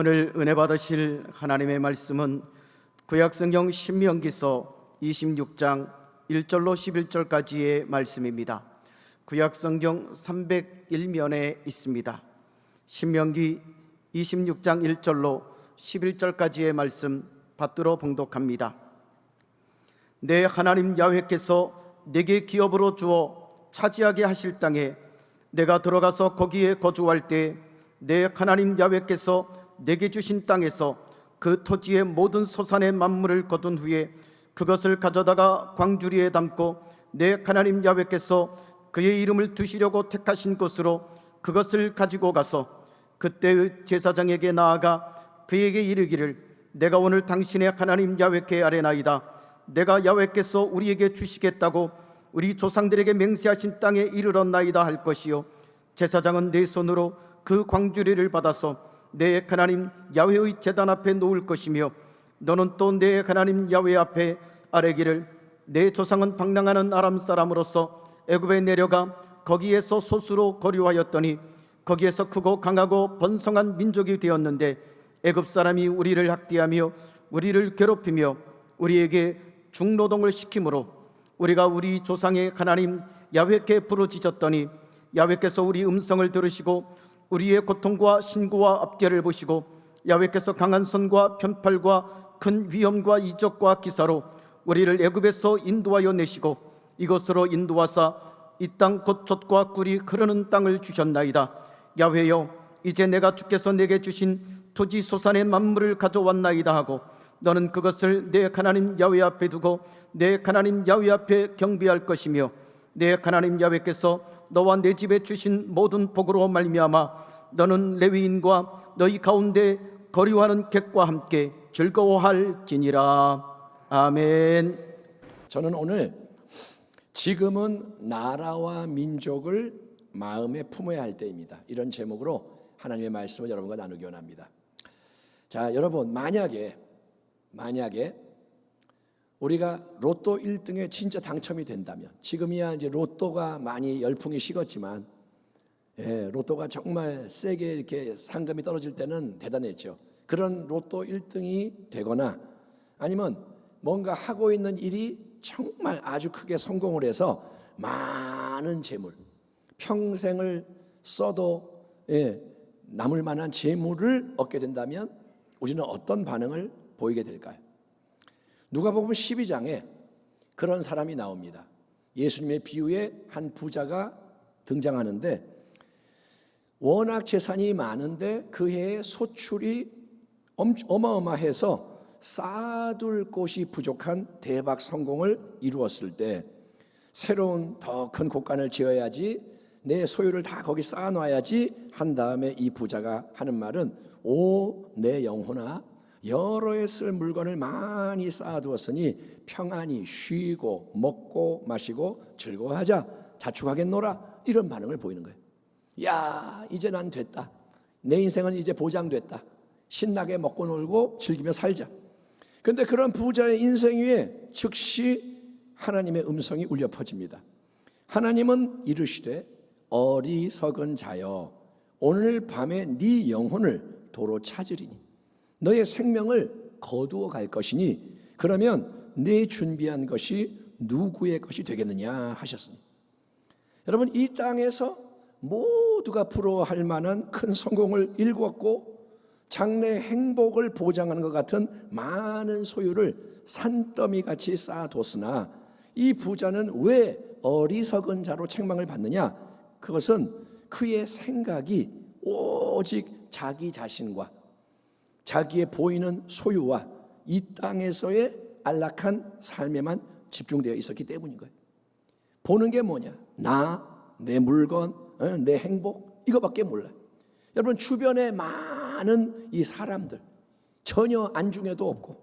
오늘 은혜 받으실 하나님의 말씀은 구약성경 신명기서 26장 1절로 11절까지의 말씀입니다. 구약성경 301면에 있습니다. 신명기 26장 1절로 11절까지의 말씀 받들어 봉독합니다. 내 하나님 야훼께서 내게 기업으로 주어 차지하게 하실 땅에 내가 들어가서 거기에 거주할 때 내 하나님 야훼께서 내게 주신 땅에서 그 토지의 모든 소산의 만물을 거둔 후에 그것을 가져다가 광주리에 담고 내 하나님 야훼께서 그의 이름을 두시려고 택하신 곳으로 그것을 가지고 가서 그때의 제사장에게 나아가 그에게 이르기를 내가 오늘 당신의 하나님 야훼께 아뢰나이다. 내가 야훼께서 우리에게 주시겠다고 우리 조상들에게 맹세하신 땅에 이르렀나이다 할 것이요, 제사장은 내 손으로 그 광주리를 받아서 내 하나님 야훼의 제단 앞에 놓을 것이며 너는 또 내 하나님 야훼 앞에 아뢰기를 내 조상은 방랑하는 아람 사람으로서 애굽에 내려가 거기에서 소수로 거류하였더니 거기에서 크고 강하고 번성한 민족이 되었는데 애굽 사람이 우리를 학대하며 우리를 괴롭히며 우리에게 중노동을 시키므로 우리가 우리 조상의 하나님 야훼께 부르짖었더니 야훼께서 우리 음성을 들으시고 우리의 고통과 신고와 압제를 보시고 야훼께서 강한 손과 편팔과 큰 위험과 이적과 기사로 우리를 애굽에서 인도하여 내시고 이곳으로 인도하사 이 땅 곧 젖과 꿀이 흐르는 땅을 주셨나이다. 야훼여, 이제 내가 주께서 내게 주신 토지 소산의 만물을 가져왔나이다 하고 너는 그것을 내 하나님 야훼 앞에 두고 내 하나님 야훼 앞에 경배할 것이며 내 하나님 야훼께서 너와 내 집에 주신 모든 복으로 말미암아 너는 레위인과 너희 가운데 거류하는 객과 함께 즐거워할지니라. 아멘. 저는 오늘 지금은 나라와 민족을 마음에 품어야 할 때입니다, 이런 제목으로 하나님의 말씀을 여러분과 나누기 원합니다. 자, 여러분, 만약에 우리가 로또 1등에 진짜 당첨이 된다면, 지금이야 이제 로또가 많이 열풍이 식었지만, 로또가 정말 세게 이렇게 상금이 떨어질 때는 대단했죠. 그런 로또 1등이 되거나 아니면 뭔가 하고 있는 일이 정말 아주 크게 성공을 해서 많은 재물, 평생을 써도 남을 만한 재물을 얻게 된다면 우리는 어떤 반응을 보이게 될까요? 누가복음 12장에 그런 사람이 나옵니다. 예수님의 비유에 한 부자가 등장하는데 워낙 재산이 많은데 그 해에 소출이 어마어마해서 쌓아둘 곳이 부족한 대박 성공을 이루었을 때 새로운 더 큰 곳간을 지어야지, 내 소유를 다 거기 쌓아놔야지 한 다음에 이 부자가 하는 말은 오 내 영혼아, 여러 해 쓸 물건을 많이 쌓아두었으니 평안히 쉬고 먹고 마시고 즐거워하자, 자축하겠노라, 이런 반응을 보이는 거예요. 야, 이제 난 됐다, 내 인생은 이제 보장됐다, 신나게 먹고 놀고 즐기며 살자. 그런데 그런 부자의 인생 위에 즉시 하나님의 음성이 울려 퍼집니다. 하나님은 이르시되 어리석은 자여, 오늘 밤에 네 영혼을 도로 찾으리니 너의 생명을 거두어 갈 것이니 그러면 네 준비한 것이 누구의 것이 되겠느냐 하셨으니, 여러분, 이 땅에서 모두가 부러워할 만한 큰 성공을 일구었고 장래 행복을 보장하는 것 같은 많은 소유를 산더미같이 쌓아뒀으나 이 부자는 왜 어리석은 자로 책망을 받느냐? 그것은 그의 생각이 오직 자기 자신과 자기의 보이는 소유와 이 땅에서의 안락한 삶에만 집중되어 있었기 때문인 거예요. 보는 게 뭐냐? 내 물건, 내 행복, 이거밖에 몰라요. 여러분, 주변에 많은 이 사람들 전혀 안중에도 없고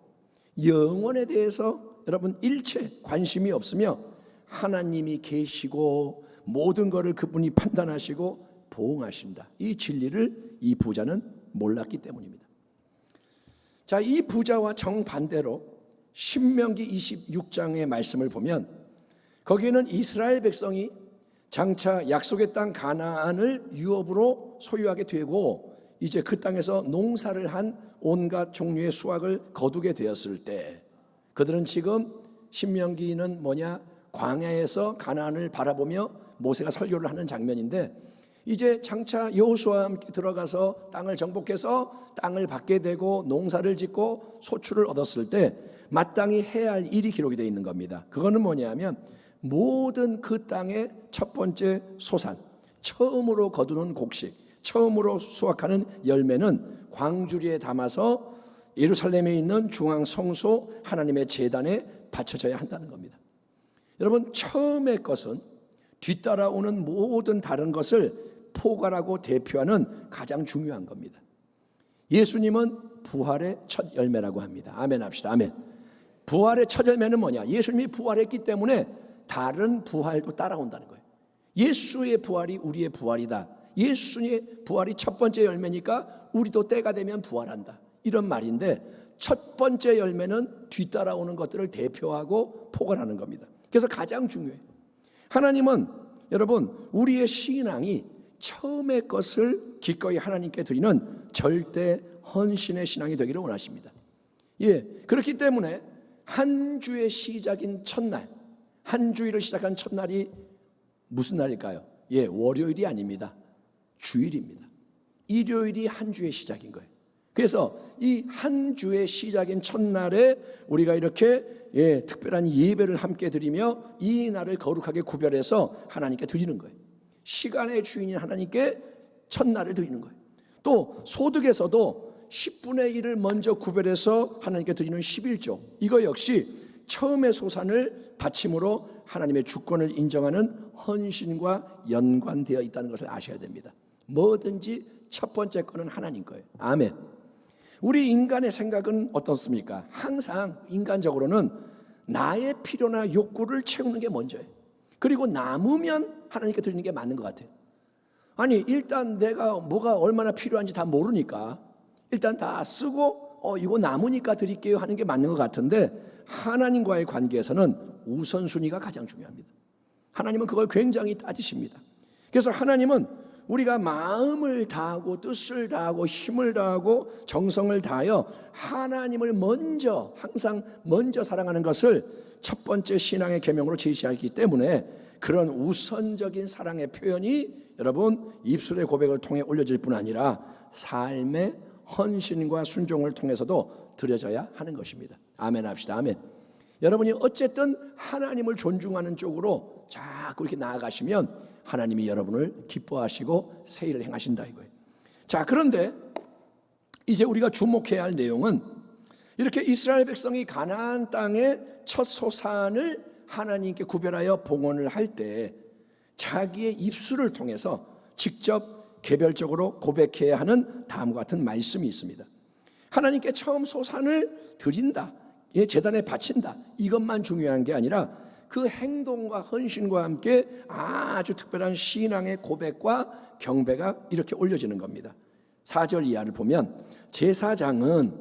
영혼에 대해서 여러분 일체 관심이 없으며 하나님이 계시고 모든 것을 그분이 판단하시고 보응하신다, 이 진리를 이 부자는 몰랐기 때문입니다. 자, 이 부자와 정반대로 신명기 26장의 말씀을 보면 거기에는 이스라엘 백성이 장차 약속의 땅 가나안을 유업으로 소유하게 되고 이제 그 땅에서 농사를 한 온갖 종류의 수확을 거두게 되었을 때 그들은 지금 신명기는 뭐냐? 광야에서 가나안을 바라보며 모세가 설교를 하는 장면인데 이제 장차 여호수아와 함께 들어가서 땅을 정복해서 땅을 받게 되고 농사를 짓고 소출을 얻었을 때 마땅히 해야 할 일이 기록이 되어 있는 겁니다. 그거는 뭐냐면 모든 그 땅의 첫 번째 소산, 처음으로 거두는 곡식, 처음으로 수확하는 열매는 광주리에 담아서 예루살렘에 있는 중앙 성소 하나님의 제단에 바쳐져야 한다는 겁니다. 여러분, 처음의 것은 뒤따라오는 모든 다른 것을 포괄하고 대표하는 가장 중요한 겁니다. 예수님은 부활의 첫 열매라고 합니다. 아멘 합시다. 아멘. 부활의 첫 열매는 뭐냐? 예수님이 부활했기 때문에 다른 부활도 따라온다는 거예요. 예수의 부활이 우리의 부활이다. 예수의 부활이 첫 번째 열매니까 우리도 때가 되면 부활한다. 이런 말인데 첫 번째 열매는 뒤따라오는 것들을 대표하고 포괄하는 겁니다. 그래서 가장 중요해요. 하나님은 여러분 우리의 신앙이 처음의 것을 기꺼이 하나님께 드리는 절대 헌신의 신앙이 되기를 원하십니다. 그렇기 때문에 한 주의 시작인 첫날, 한 주일을 시작한 첫날이 무슨 날일까요? 월요일이 아닙니다. 주일입니다. 일요일이 한 주의 시작인 거예요. 그래서 이 한 주의 시작인 첫날에 우리가 이렇게 특별한 예배를 함께 드리며 이 날을 거룩하게 구별해서 하나님께 드리는 거예요. 시간의 주인인 하나님께 첫날을 드리는 거예요. 또 소득에서도 10분의 1을 먼저 구별해서 하나님께 드리는 11조, 이거 역시 처음의 소산을 바침으로 하나님의 주권을 인정하는 헌신과 연관되어 있다는 것을 아셔야 됩니다. 뭐든지 첫 번째 거는 하나님 거예요. 아멘. 우리 인간의 생각은 어떻습니까? 항상 인간적으로는 나의 필요나 욕구를 채우는 게 먼저예요. 그리고 남으면 하나님께 드리는 게 맞는 것 같아요. 아니 일단 내가 뭐가 얼마나 필요한지 다 모르니까 일단 다 쓰고 이거 남으니까 드릴게요 하는 게 맞는 것 같은데 하나님과의 관계에서는 우선순위가 가장 중요합니다. 하나님은 그걸 굉장히 따지십니다. 그래서 하나님은 우리가 마음을 다하고 뜻을 다하고 힘을 다하고 정성을 다하여 하나님을 먼저 항상 먼저 사랑하는 것을 첫 번째 신앙의 계명으로 제시하기 때문에 그런 우선적인 사랑의 표현이 여러분 입술의 고백을 통해 올려질 뿐 아니라 삶의 헌신과 순종을 통해서도 드려져야 하는 것입니다. 아멘 합시다. 아멘. 여러분이 어쨌든 하나님을 존중하는 쪽으로 자꾸 이렇게 나아가시면 하나님이 여러분을 기뻐하시고 새 일을 행하신다 이거예요. 자, 그런데 이제 우리가 주목해야 할 내용은 이렇게 이스라엘 백성이 가나안 땅의 첫 소산을 하나님께 구별하여 봉헌을 할 때 자기의 입술을 통해서 직접 개별적으로 고백해야 하는 다음과 같은 말씀이 있습니다. 하나님께 처음 소산을 드린다, 제단에 바친다, 이것만 중요한 게 아니라 그 행동과 헌신과 함께 아주 특별한 신앙의 고백과 경배가 이렇게 올려지는 겁니다. 4절 이하를 보면 제사장은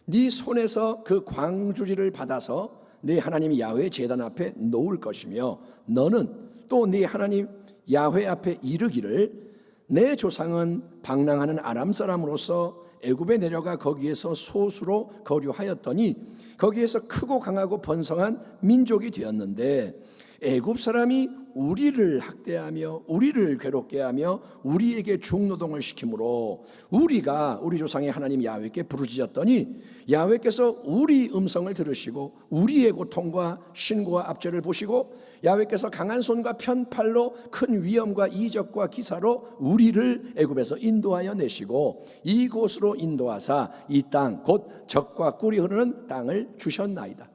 네 손에서 그 광주리를 받아서 네 하나님 야훼 제단 앞에 놓을 것이며 너는 또 네 하나님 야훼 앞에 이르기를 내 조상은 방랑하는 아람 사람으로서 애굽에 내려가 거기에서 소수로 거류하였더니 거기에서 크고 강하고 번성한 민족이 되었는데 애굽 사람이 우리를 학대하며 우리를 괴롭게 하며 우리에게 중노동을 시키므로 우리가 우리 조상의 하나님 야훼께 부르짖었더니 야훼께서 우리 음성을 들으시고 우리의 고통과 신고와 압제를 보시고 야훼께서 강한 손과 편팔로 큰 위엄과 이적과 기사로 우리를 애굽에서 인도하여 내시고 이곳으로 인도하사 이 땅 곧 젖과 꿀이 흐르는 땅을 주셨나이다.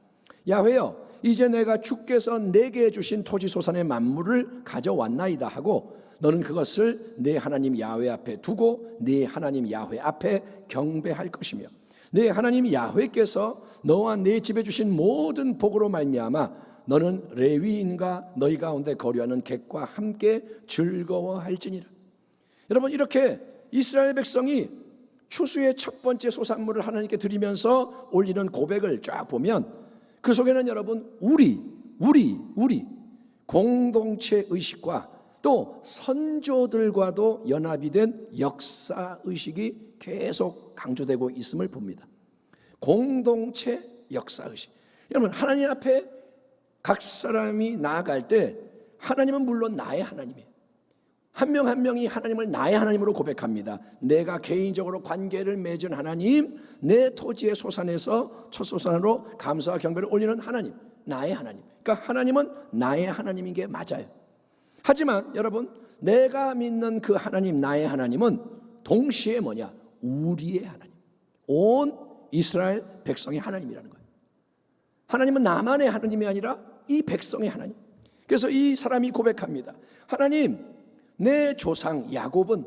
야훼여, 이제 내가 주께서 내게 주신 토지 소산의 만물을 가져왔나이다 하고 너는 그것을 네 하나님 야훼 앞에 두고 네 하나님 야훼 앞에 경배할 것이며 네 하나님 야훼께서 너와 네 집에 주신 모든 복으로 말미암아 너는 레위인과 너희 가운데 거류하는 객과 함께 즐거워할지니라. 여러분, 이렇게 이스라엘 백성이 추수의 첫 번째 소산물을 하나님께 드리면서 올리는 고백을 쫙 보면 그 속에는 여러분 우리 공동체 의식과 또 선조들과도 연합이 된 역사 의식이 계속 강조되고 있음을 봅니다. 공동체 역사의식. 여러분, 하나님 앞에 각 사람이 나아갈 때 하나님은 물론 나의 하나님이에요. 한 명 한 명이 하나님을 나의 하나님으로 고백합니다. 내가 개인적으로 관계를 맺은 하나님, 내 토지의 소산에서 첫 소산으로 감사와 경배를 올리는 하나님, 나의 하나님. 그러니까 하나님은 나의 하나님인 게 맞아요. 하지만 여러분, 내가 믿는 그 하나님, 나의 하나님은 동시에 뭐냐? 우리의 하나님, 온 이스라엘 백성의 하나님이라는 거예요. 하나님은 나만의 하나님이 아니라 이 백성의 하나님. 그래서 이 사람이 고백합니다. 하나님, 내 조상 야곱은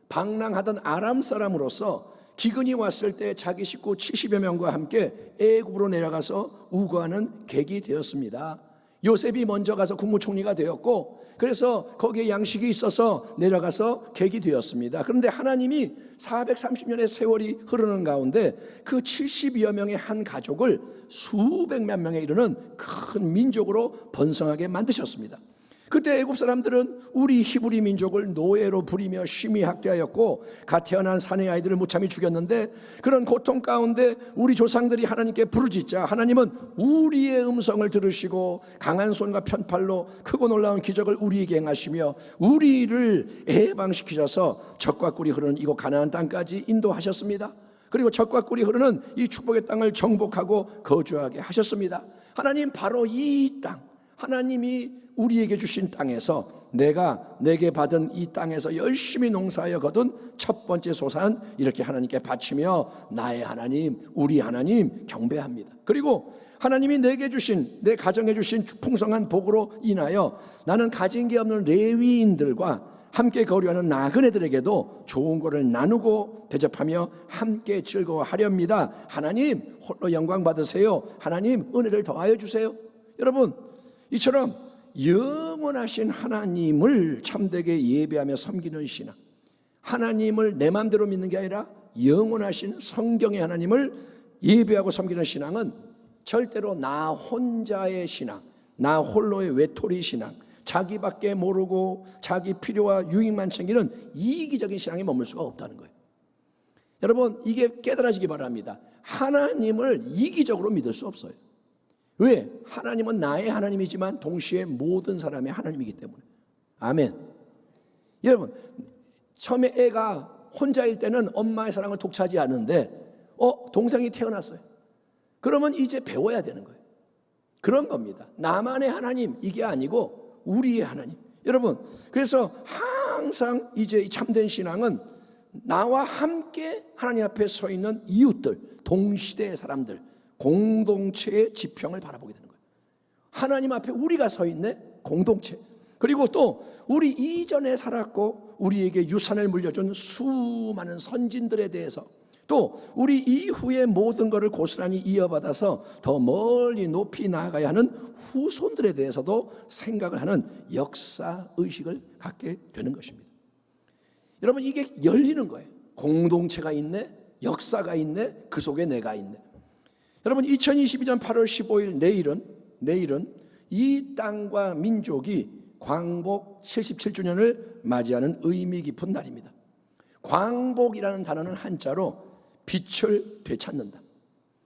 방랑하던 아람 사람으로서 기근이 왔을 때 자기 식구 70여 명과 함께 애굽으로 내려가서 우거하는 객이 되었습니다. 요셉이 먼저 가서 국무총리가 되었고, 그래서 거기에 양식이 있어서 내려가서 객이 되었습니다. 그런데 하나님이 430년의 세월이 흐르는 가운데 그 70여 명의 한 가족을 수백만 명에 이르는 큰 민족으로 번성하게 만드셨습니다. 그때 애굽 사람들은 우리 히브리 민족을 노예로 부리며 심히 학대하였고 갓 태어난 사내 아이들을 무참히 죽였는데, 그런 고통 가운데 우리 조상들이 하나님께 부르짖자 하나님은 우리의 음성을 들으시고 강한 손과 편팔로 크고 놀라운 기적을 우리에게 행하시며 우리를 해방시키셔서 젖과 꿀이 흐르는 이곳 가나안 땅까지 인도하셨습니다. 그리고 젖과 꿀이 흐르는 이 축복의 땅을 정복하고 거주하게 하셨습니다. 하나님, 바로 이 땅, 하나님이 우리에게 주신 땅에서 내게 받은 이 땅에서 열심히 농사하여 거둔 첫 번째 소산, 이렇게 하나님께 바치며 나의 하나님, 우리 하나님 경배합니다. 그리고 하나님이 내게 주신, 내 가정에 주신 풍성한 복으로 인하여 나는 가진 게 없는 레위인들과 함께 거류하는 나그네들에게도 좋은 것을 나누고 대접하며 함께 즐거워하렵니다. 하나님, 홀로 영광 받으세요. 하나님, 은혜를 더하여 주세요. 여러분, 이처럼 영원하신 하나님을 참되게 예배하며 섬기는 신앙, 하나님을 내 마음대로 믿는 게 아니라 영원하신 성경의 하나님을 예배하고 섬기는 신앙은 절대로 나 혼자의 신앙, 나 홀로의 외톨이 신앙, 자기밖에 모르고 자기 필요와 유익만 챙기는 이기적인 신앙에 머물 수가 없다는 거예요. 여러분, 이게 깨달아지기 바랍니다. 하나님을 이기적으로 믿을 수 없어요. 왜? 하나님은 나의 하나님이지만 동시에 모든 사람의 하나님이기 때문에. 아멘. 여러분, 처음에 애가 혼자일 때는 엄마의 사랑을 독차지 않는데 동생이 태어났어요. 그러면 이제 배워야 되는 거예요. 그런 겁니다. 나만의 하나님, 이게 아니고 우리의 하나님. 여러분, 그래서 항상 이제 이 참된 신앙은 나와 함께 하나님 앞에 서 있는 이웃들, 동시대의 사람들, 공동체의 지평을 바라보게 되는 거예요. 하나님 앞에 우리가 서 있네, 공동체. 그리고 또 우리 이전에 살았고 우리에게 유산을 물려준 수많은 선진들에 대해서, 또 우리 이후의 모든 것을 고스란히 이어받아서 더 멀리 높이 나아가야 하는 후손들에 대해서도 생각을 하는 역사의식을 갖게 되는 것입니다. 여러분, 이게 열리는 거예요. 공동체가 있네, 역사가 있네, 그 속에 내가 있네. 여러분, 2022년 8월 15일 내일은 이 땅과 민족이 광복 77주년을 맞이하는 의미 깊은 날입니다. 광복이라는 단어는 한자로 빛을 되찾는다.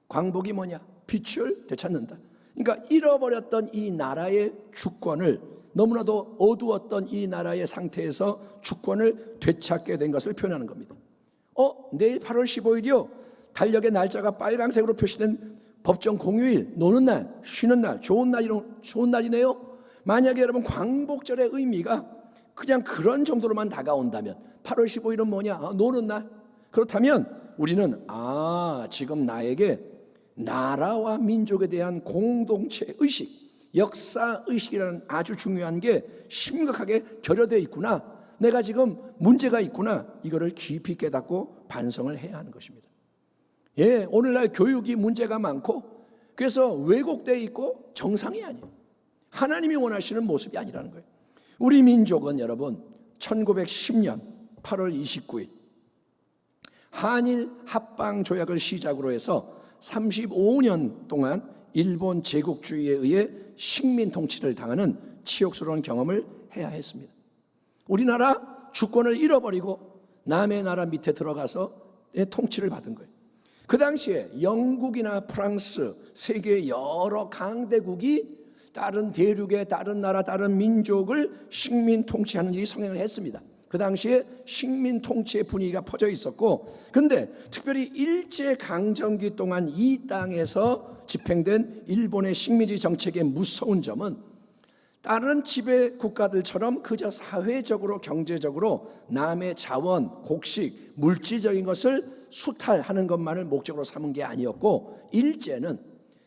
광복이 뭐냐? 빛을 되찾는다. 그러니까 잃어버렸던 이 나라의 주권을, 너무나도 어두웠던 이 나라의 상태에서 주권을 되찾게 된 것을 표현하는 겁니다. 내일 8월 15일이요. 달력의 날짜가 빨간색으로 표시된 법정 공휴일, 노는 날, 쉬는 날, 좋은 날이네요. 만약에 여러분 광복절의 의미가 그냥 그런 정도로만 다가온다면 8월 15일은 뭐냐? 노는 날. 그렇다면 우리는 지금 나에게 나라와 민족에 대한 공동체 의식, 역사 의식이라는 아주 중요한 게 심각하게 결여되어 있구나. 내가 지금 문제가 있구나. 이거를 깊이 깨닫고 반성을 해야 하는 것입니다. 오늘날 교육이 문제가 많고 그래서 왜곡되어 있고 정상이 아니에요. 하나님이 원하시는 모습이 아니라는 거예요. 우리 민족은 여러분 1910년 8월 29일 한일 합방 조약을 시작으로 해서 35년 동안 일본 제국주의에 의해 식민 통치를 당하는 치욕스러운 경험을 해야 했습니다. 우리나라 주권을 잃어버리고 남의 나라 밑에 들어가서 통치를 받은 거예요. 그 당시에 영국이나 프랑스, 세계의 여러 강대국이 다른 대륙의 다른 나라, 다른 민족을 식민 통치하는 일이 성행을 했습니다. 그 당시에 식민 통치의 분위기가 퍼져 있었고, 근데 특별히 일제강점기 동안 이 땅에서 집행된 일본의 식민지 정책의 무서운 점은 다른 지배 국가들처럼 그저 사회적으로 경제적으로 남의 자원, 곡식, 물질적인 것을 수탈하는 것만을 목적으로 삼은 게 아니었고, 일제는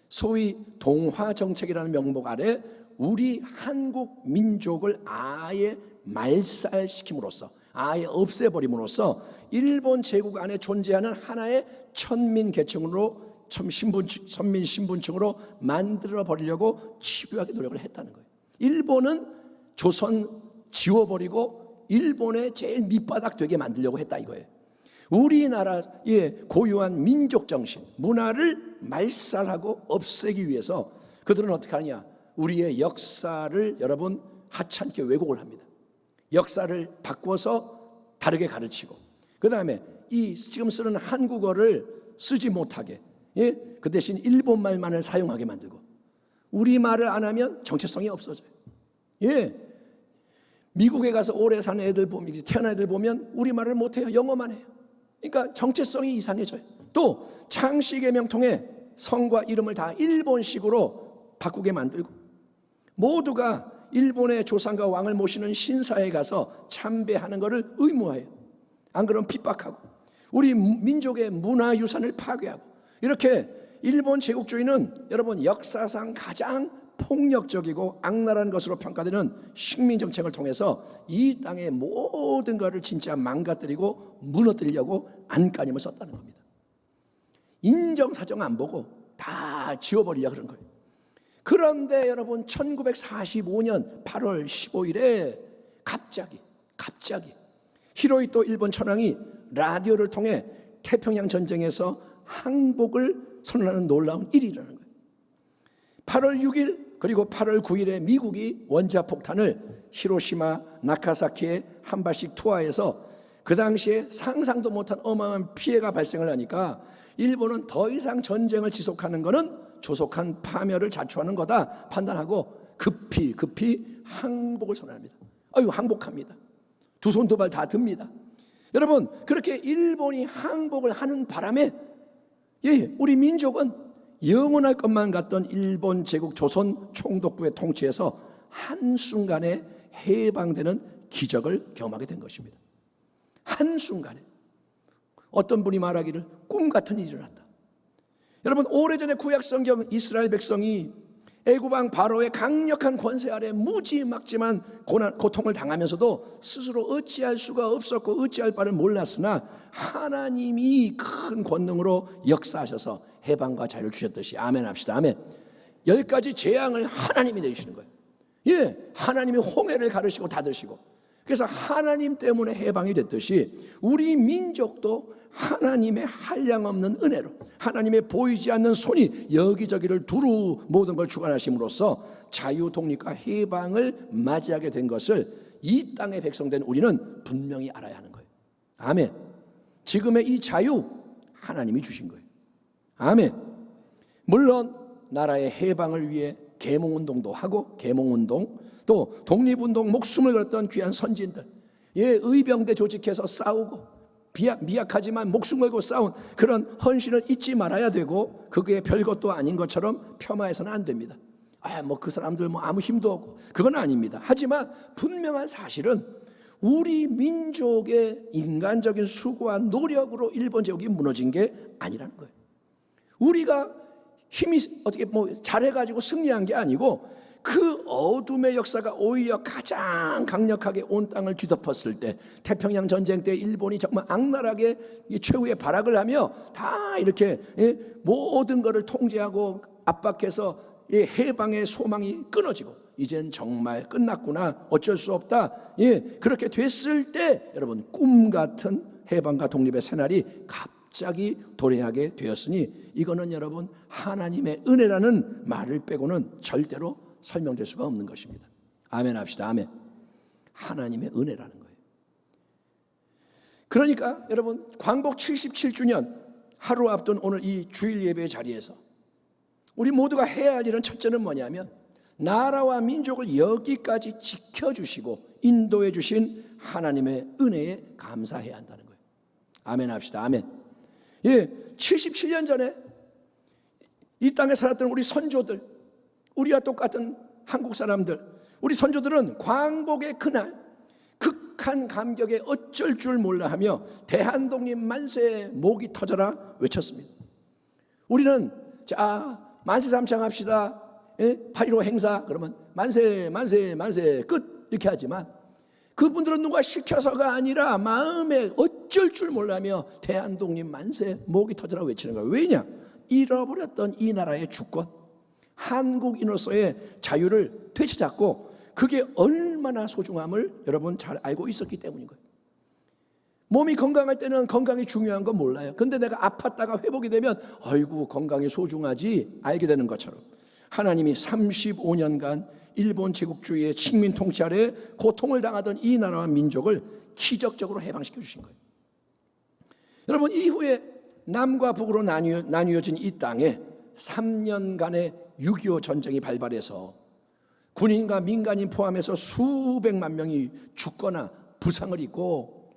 소위 동화 정책이라는 명목 아래 우리 한국 민족을 아예 말살시킴으로써, 아예 없애버림으로써 일본 제국 안에 존재하는 하나의 천민 계층으로, 선민 신분층으로 만들어 버리려고 집요하게 노력을 했다는 거예요. 일본은 조선 지워버리고 일본의 제일 밑바닥 되게 만들려고 했다 이거예요. 우리나라의 고유한 민족 정신, 문화를 말살하고 없애기 위해서 그들은 어떻게 하느냐, 우리의 역사를 여러분 하찮게 왜곡을 합니다. 역사를 바꿔서 다르게 가르치고, 그 다음에 이 지금 쓰는 한국어를 쓰지 못하게, 그 대신 일본말만을 사용하게 만들고, 우리말을 안 하면 정체성이 없어져요. 미국에 가서 오래 사는 애들 보면, 태어난 애들 보면 우리말을 못해요. 영어만 해요. 그러니까 정체성이 이상해져요. 또 창씨개명통에 성과 이름을 다 일본식으로 바꾸게 만들고, 모두가 일본의 조상과 왕을 모시는 신사에 가서 참배하는 것을 의무화해요. 안 그러면 핍박하고, 우리 민족의 문화유산을 파괴하고, 이렇게 일본 제국주의는 여러분 역사상 가장 폭력적이고 악랄한 것으로 평가되는 식민정책을 통해서 이 땅의 모든 것을 진짜 망가뜨리고 무너뜨리려고 안간힘을 썼다는 겁니다. 인정사정 안 보고 다 지워버리려고 그런 거예요. 그런데 여러분 1945년 8월 15일에 갑자기 히로히토 일본 천황이 라디오를 통해 태평양 전쟁에서 항복을 선언하는 놀라운 일이 일어나는 거예요. 8월 6일 그리고 8월 9일에 미국이 원자폭탄을 히로시마, 나카사키에 한 발씩 투하해서 그 당시에 상상도 못한 어마어마한 피해가 발생을 하니까 일본은 더 이상 전쟁을 지속하는 것은 조속한 파멸을 자초하는 거다 판단하고 급히 항복을 선언합니다. 항복합니다. 두 손 두 발 다 듭니다. 여러분, 그렇게 일본이 항복을 하는 바람에 우리 민족은 영원할 것만 같던 일본 제국 조선 총독부의 통치에서 한순간에 해방되는 기적을 경험하게 된 것입니다. 한순간에. 어떤 분이 말하기를 꿈 같은 일이 일어났다. 여러분, 오래전에 구약성경 이스라엘 백성이 애굽왕 바로의 강력한 권세 아래 무지막지만 고통을 당하면서도 스스로 어찌할 수가 없었고 어찌할 바를 몰랐으나 하나님이 큰 권능으로 역사하셔서 해방과 자유를 주셨듯이, 아멘 합시다. 아멘. 여기까지 재앙을 하나님이 내리시는 거예요. 하나님이 홍해를 가르시고 닫으시고, 그래서 하나님 때문에 해방이 됐듯이 우리 민족도 하나님의 한량없는 은혜로, 하나님의 보이지 않는 손이 여기저기를 두루 모든 걸 주관하심으로써 자유, 독립과 해방을 맞이하게 된 것을 이 땅의 백성된 우리는 분명히 알아야 하는 거예요. 아멘. 지금의 이 자유 하나님이 주신 거예요. 아멘. 물론 나라의 해방을 위해 계몽운동도 하고, 계몽운동 또 독립운동 목숨을 걸었던 귀한 선진들, 의병대 조직해서 싸우고 미약하지만 목숨 걸고 싸운 그런 헌신을 잊지 말아야 되고, 그게 별것도 아닌 것처럼 폄하해서는 안 됩니다. 그 사람들 아무 힘도 없고, 그건 아닙니다. 하지만 분명한 사실은 우리 민족의 인간적인 수고와 노력으로 일본 제국이 무너진 게 아니라는 거예요. 우리가 힘이 어떻게 잘해가지고 승리한 게 아니고, 그 어둠의 역사가 오히려 가장 강력하게 온 땅을 뒤덮었을 때, 태평양 전쟁 때 일본이 정말 악랄하게 최후의 발악을 하며 다 이렇게 모든 것을 통제하고 압박해서 해방의 소망이 끊어지고, 이젠 정말 끝났구나, 어쩔 수 없다, 그렇게 됐을 때 여러분, 꿈 같은 해방과 독립의 새날이 갑자기 도래하게 되었으니, 이거는 여러분 하나님의 은혜라는 말을 빼고는 절대로 설명될 수가 없는 것입니다. 아멘 합시다. 아멘. 하나님의 은혜라는 거예요. 그러니까 여러분, 광복 77주년 하루 앞둔 오늘 이 주일 예배 자리에서 우리 모두가 해야 할 일은 첫째는 뭐냐면 나라와 민족을 여기까지 지켜주시고 인도해 주신 하나님의 은혜에 감사해야 한다는 거예요. 아멘 합시다. 아멘. 77년 전에 이 땅에 살았던 우리 선조들, 우리와 똑같은 한국 사람들, 우리 선조들은 광복의 그날 극한 감격에 어쩔 줄 몰라 하며 대한독립 만세, 목이 터져라 외쳤습니다. 우리는 자 만세 삼창합시다, 8.15 행사 그러면 만세 만세 만세 끝 이렇게 하지만 그분들은 누가 시켜서가 아니라 마음에 어쩔 줄 몰라며 대한독립 만세, 목이 터져라 외치는 거예요. 왜냐? 잃어버렸던 이 나라의 주권, 한국인으로서의 자유를 되찾았고 그게 얼마나 소중함을 여러분 잘 알고 있었기 때문인 거예요. 몸이 건강할 때는 건강이 중요한 건 몰라요. 근데 내가 아팠다가 회복이 되면 아이고 건강이 소중하지 알게 되는 것처럼 하나님이 35년간 일본 제국주의의 식민 통치 아래 고통을 당하던 이 나라와 민족을 기적적으로 해방시켜 주신 거예요. 여러분, 이후에 남과 북으로 나뉘어진 이 땅에 3년간의 6.25 전쟁이 발발해서 군인과 민간인 포함해서 수백만 명이 죽거나 부상을 입고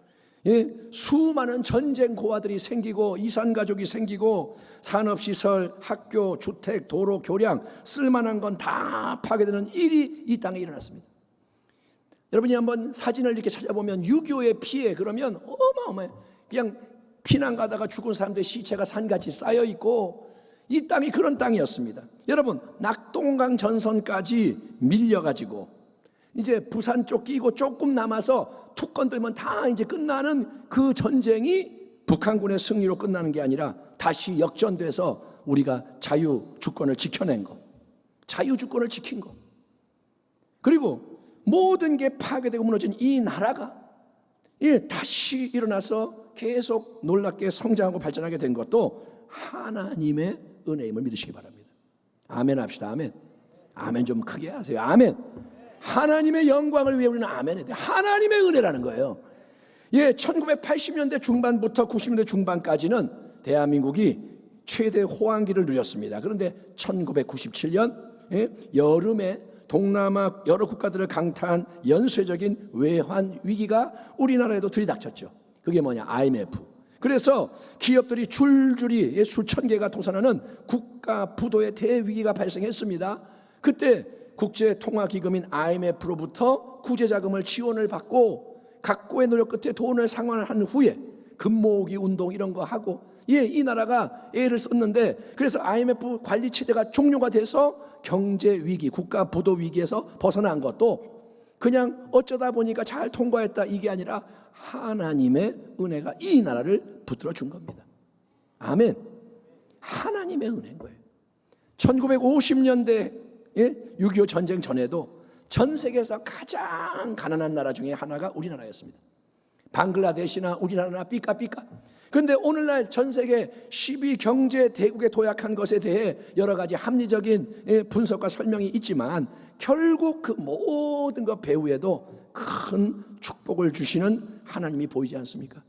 수많은 전쟁 고아들이 생기고 이산가족이 생기고 산업시설, 학교, 주택, 도로, 교량 쓸만한 건 다 파괴되는 일이 이 땅에 일어났습니다. 여러분이 한번 사진을 이렇게 찾아보면 6.25의 피해 그러면 어마어마해요. 그냥 피난 가다가 죽은 사람들의 시체가 산같이 쌓여있고 이 땅이 그런 땅이었습니다. 여러분, 낙동강 전선까지 밀려가지고 이제 부산 쪽 끼고 조금 남아서 툭 건들면 다 이제 끝나는 그 전쟁이 북한군의 승리로 끝나는 게 아니라 다시 역전돼서 우리가 자유 주권을 지켜낸 거, 자유 주권을 지킨 거, 그리고 모든 게 파괴되고 무너진 이 나라가 다시 일어나서 계속 놀랍게 성장하고 발전하게 된 것도 하나님의 은혜임을 믿으시기 바랍니다. 아멘 합시다. 아멘. 아멘 좀 크게 하세요. 아멘. 하나님의 영광을 위해 우리는 아멘 해야 돼요. 하나님의 은혜라는 거예요. 1980년대 중반부터 90년대 중반까지는 대한민국이 최대 호황기를 누렸습니다. 그런데 1997년 여름에 동남아 여러 국가들을 강타한 연쇄적인 외환 위기가 우리나라에도 들이닥쳤죠. 그게 뭐냐? IMF. 그래서 기업들이 줄줄이 수천 개가 도산하는 국가 부도의 대위기가 발생했습니다. 그때 국제통화기금인 IMF로부터 구제자금을 지원을 받고 각고의 노력 끝에 돈을 상환한 후에 금모으기 운동 이런 거 하고 이 나라가 애를 썼는데 그래서 IMF 관리 체제가 종료가 돼서 경제 위기, 국가 부도 위기에서 벗어난 것도 그냥 어쩌다 보니까 잘 통과했다 이게 아니라 하나님의 은혜가 이 나라를 붙들어 준 겁니다. 아멘. 하나님의 은혜인 거예요. 1950년대 6.25 전쟁 전에도 전 세계에서 가장 가난한 나라 중에 하나가 우리나라였습니다. 방글라데시나 우리나라나 삐까삐까. 그런데 오늘날 전 세계 10위 경제 대국에 도약한 것에 대해 여러 가지 합리적인 분석과 설명이 있지만 결국 그 모든 것 배후에도 큰 축복을 주시는 하나님이 보이지 않습니까?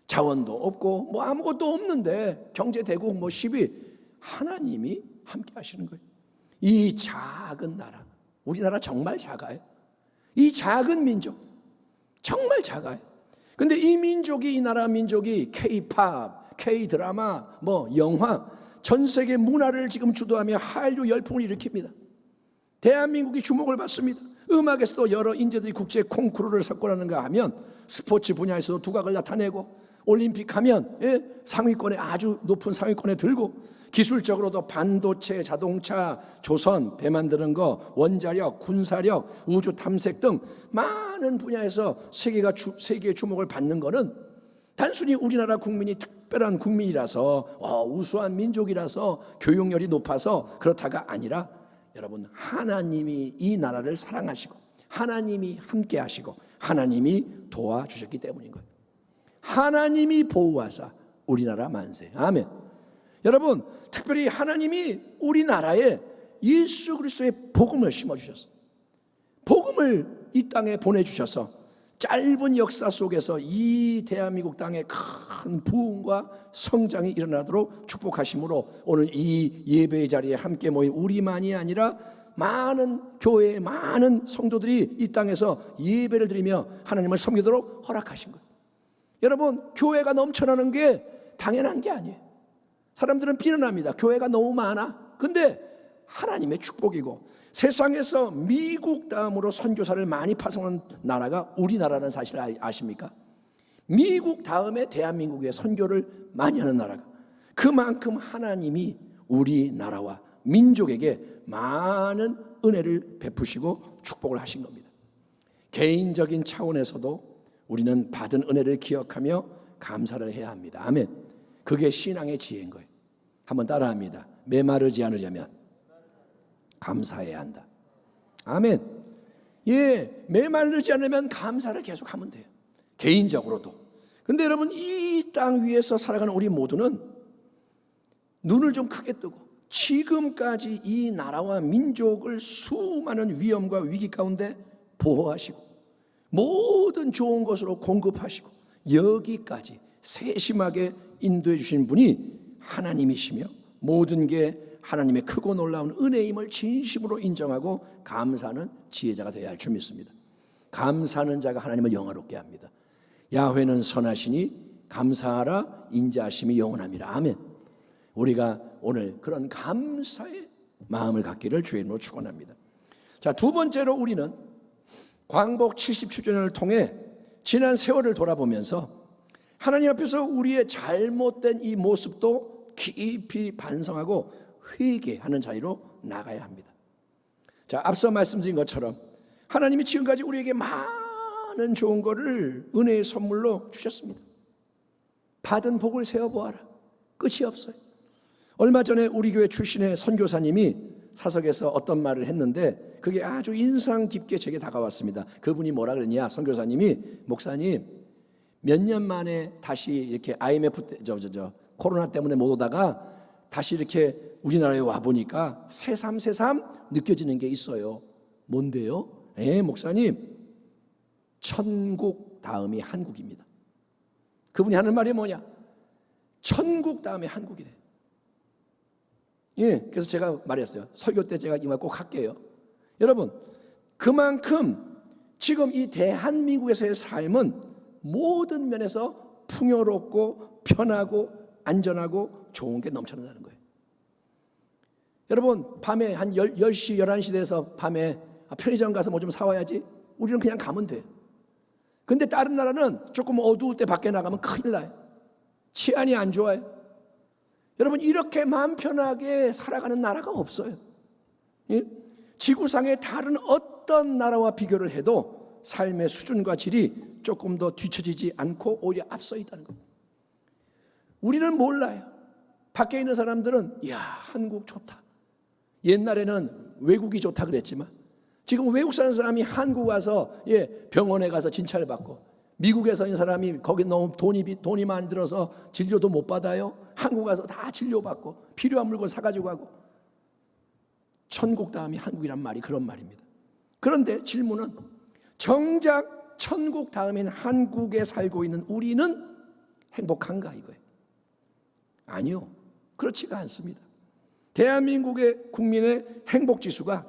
자원도 없고 뭐 아무것도 없는데 경제 대국 10위 하나님이 함께 하시는 거예요. 이 작은 나라, 우리나라 정말 작아요. 이 작은 민족 정말 작아요. 근데 이 민족이, 이 나라 민족이 K-팝, K-드라마, 영화, 전 세계 문화를 지금 주도하며 한류 열풍을 일으킵니다. 대한민국이 주목을 받습니다. 음악에서도 여러 인재들이 국제 콩쿠르를 석권하는가 하면 스포츠 분야에서도 두각을 나타내고 올림픽 하면 상위권에 아주 높은 상위권에 들고 기술적으로도 반도체, 자동차, 조선, 배 만드는 거, 원자력, 군사력, 우주 탐색 등 많은 분야에서 세계의 주목을 받는 거는 단순히 우리나라 국민이 특별한 국민이라서 우수한 민족이라서 교육열이 높아서 그렇다가 아니라 여러분 하나님이 이 나라를 사랑하시고 하나님이 함께 하시고 하나님이 도와주셨기 때문인 거예요. 하나님이 보호하사 우리나라 만세. 아멘. 여러분 특별히 하나님이 우리나라에 예수 그리스도의 복음을 심어주셨어요. 복음을 이 땅에 보내주셔서 짧은 역사 속에서 이 대한민국 땅에 큰 부흥과 성장이 일어나도록 축복하심으로 오늘 이 예배의 자리에 함께 모인 우리만이 아니라 많은 교회의 많은 성도들이 이 땅에서 예배를 드리며 하나님을 섬기도록 허락하신 거예요. 여러분, 교회가 넘쳐나는 게 당연한 게 아니에요. 사람들은 비난합니다. 교회가 너무 많아. 근데 하나님의 축복이고, 세상에서 미국 다음으로 선교사를 많이 파송한 나라가 우리나라라는 사실을 아십니까? 미국 다음에 대한민국에 선교를 많이 하는 나라가, 그만큼 하나님이 우리나라와 민족에게 많은 은혜를 베푸시고 축복을 하신 겁니다. 개인적인 차원에서도 우리는 받은 은혜를 기억하며 감사를 해야 합니다. 아멘. 그게 신앙의 지혜인 거예요. 한번 따라합니다. 메마르지 않으려면 감사해야 한다. 아멘. 예, 메마르지 않으면 감사를 계속하면 돼요. 개인적으로도. 근데 여러분, 이 땅 위에서 살아가는 우리 모두는 눈을 좀 크게 뜨고 지금까지 이 나라와 민족을 수많은 위험과 위기 가운데 보호하시고 모든 좋은 것으로 공급하시고 여기까지 세심하게 인도해 주신 분이 하나님이시며, 모든 게 하나님의 크고 놀라운 은혜임을 진심으로 인정하고 감사하는 지혜자가 되어야 할 줄 믿습니다. 감사하는 자가 하나님을 영화롭게 합니다. 야훼는 선하시니 감사하라, 인자하심이 영원함이라. 아멘. 우리가 오늘 그런 감사의 마음을 갖기를 주의 이름으로 축원합니다. 자, 두 번째로 우리는 광복 70주년을 통해 지난 세월을 돌아보면서 하나님 앞에서 우리의 잘못된 이 모습도 깊이 반성하고 회개하는 자리로 나가야 합니다. 자, 앞서 말씀드린 것처럼 하나님이 지금까지 우리에게 많은 좋은 거를 은혜의 선물로 주셨습니다. 받은 복을 세어보아라. 끝이 없어요. 얼마 전에 우리 교회 출신의 선교사님이 사석에서 어떤 말을 했는데 그게 아주 인상 깊게 제게 다가왔습니다. 그분이 뭐라 그러냐, 선교사님이, 목사님 몇 년 만에 다시 이렇게 IMF 때, 코로나 때문에 못 오다가 다시 이렇게 우리나라에 와보니까 새삼 느껴지는 게 있어요. 뭔데요? 목사님, 천국 다음이 한국입니다. 그분이 하는 말이 뭐냐? 천국 다음에 한국이래. 예, 그래서 제가 말했어요. 설교 때 제가 이 말 꼭 할게요. 여러분, 그만큼 지금 이 대한민국에서의 삶은 모든 면에서 풍요롭고 편하고 안전하고 좋은 게 넘쳐난다는 거예요. 여러분, 밤에 한 10시, 11시 돼서 밤에 편의점 가서 뭐 좀 사와야지. 우리는 그냥 가면 돼요. 근데 다른 나라는 조금 어두울 때 밖에 나가면 큰일 나요. 치안이 안 좋아요. 여러분, 이렇게 마음 편하게 살아가는 나라가 없어요. 예? 지구상의 다른 어떤 나라와 비교를 해도 삶의 수준과 질이 조금 더 뒤처지지 않고 오히려 앞서 있다는 겁니다. 우리는 몰라요. 밖에 있는 사람들은 이야, 한국 좋다. 옛날에는 외국이 좋다 그랬지만 지금 외국 사는 사람이 한국 와서 병원에 가서 진찰 받고, 미국에서 있는 사람이 거기 너무 돈이 많이 들어서 진료도 못 받아요. 한국 와서 다 진료받고 필요한 물건 사가지고 가고. 천국 다음이 한국이란 말이 그런 말입니다. 그런데 질문은, 정작 천국 다음인 한국에 살고 있는 우리는 행복한가 이거예요. 아니요, 그렇지가 않습니다. 대한민국의 국민의 행복지수가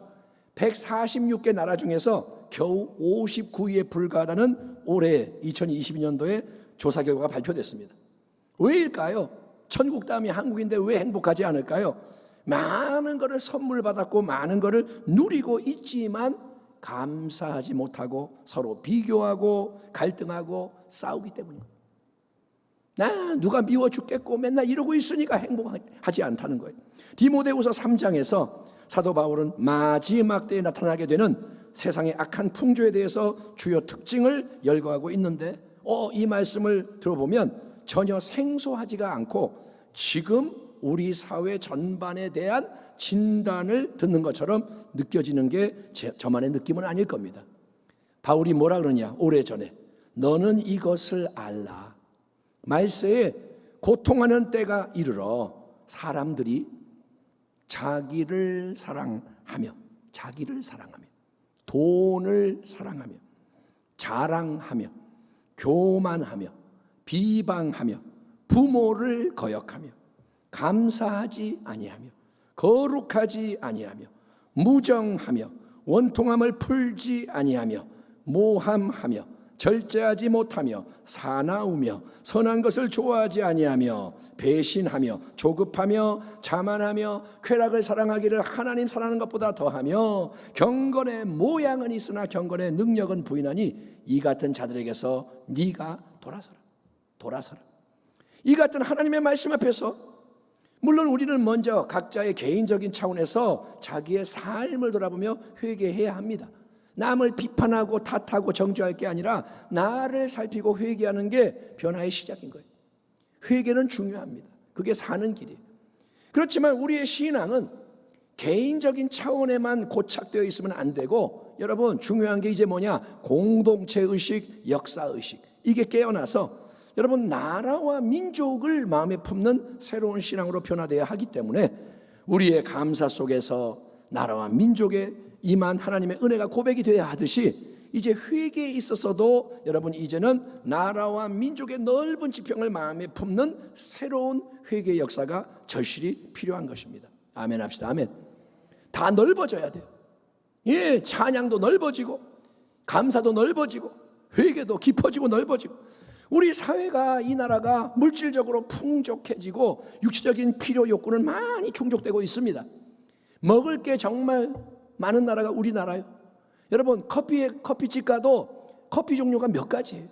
146개 나라 중에서 겨우 59위에 불과하다는 올해 2022년도에 조사 결과가 발표됐습니다. 왜일까요? 천국 다음이 한국인데 왜 행복하지 않을까요? 많은 것을 선물 받았고 많은 것을 누리고 있지만 감사하지 못하고 서로 비교하고 갈등하고 싸우기 때문입니다. 누가 미워 죽겠고 맨날 이러고 있으니까 행복하지 않다는 거예요. 디모데후서 3장에서 사도 바울은 마지막 때에 나타나게 되는 세상의 악한 풍조에 대해서 주요 특징을 열거하고 있는데, 이 말씀을 들어보면 전혀 생소하지가 않고 지금 우리 사회 전반에 대한 진단을 듣는 것처럼 느껴지는 게 저만의 느낌은 아닐 겁니다. 바울이 뭐라 그러냐, 오래전에 너는 이것을 알라. 말세에 고통하는 때가 이르러 사람들이 자기를 사랑하며 돈을 사랑하며 자랑하며 교만하며 비방하며 부모를 거역하며 감사하지 아니하며 거룩하지 아니하며 무정하며 원통함을 풀지 아니하며 모함하며 절제하지 못하며 사나우며 선한 것을 좋아하지 아니하며 배신하며 조급하며 자만하며 쾌락을 사랑하기를 하나님 사랑하는 것보다 더하며 경건의 모양은 있으나 경건의 능력은 부인하니 이 같은 자들에게서 네가 돌아서라. 이 같은 하나님의 말씀 앞에서 물론 우리는 먼저 각자의 개인적인 차원에서 자기의 삶을 돌아보며 회개해야 합니다. 남을 비판하고 탓하고 정죄할 게 아니라 나를 살피고 회개하는 게 변화의 시작인 거예요. 회개는 중요합니다. 그게 사는 길이에요. 그렇지만 우리의 신앙은 개인적인 차원에만 고착되어 있으면 안 되고, 여러분 중요한 게 이제 뭐냐? 공동체의식, 역사의식, 이게 깨어나서 여러분 나라와 민족을 마음에 품는 새로운 신앙으로 변화되어야 하기 때문에 우리의 감사 속에서 나라와 민족에 임한 하나님의 은혜가 고백이 되어야 하듯이 이제 회개에 있어서도 여러분 이제는 나라와 민족의 넓은 지평을 마음에 품는 새로운 회개의 역사가 절실히 필요한 것입니다. 아멘 합시다. 아멘. 다 넓어져야 돼요. 예, 찬양도 넓어지고 감사도 넓어지고 회개도 깊어지고 넓어지고, 우리 사회가, 이 나라가 물질적으로 풍족해지고 육체적인 필요 욕구는 많이 충족되고 있습니다. 먹을 게 정말 많은 나라가 우리나라예요. 여러분 커피집 가도 커피 종류가 몇 가지예요.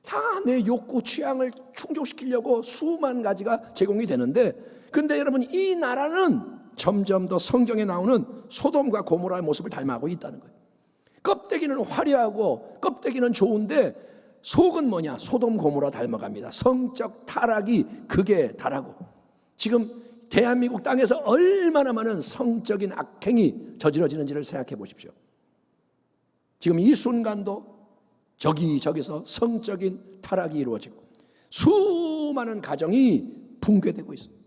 다 내 욕구 취향을 충족시키려고 수만 가지가 제공이 되는데, 근데 여러분 이 나라는 점점 더 성경에 나오는 소돔과 고모라의 모습을 닮아가고 있다는 거예요. 껍데기는 화려하고 껍데기는 좋은데 속은 뭐냐? 소돔 고모라 닮아갑니다. 성적 타락이 극에 달하고, 지금 대한민국 땅에서 얼마나 많은 성적인 악행이 저지러지는지를 생각해 보십시오. 지금 이 순간도 저기서 성적인 타락이 이루어지고 수많은 가정이 붕괴되고 있습니다.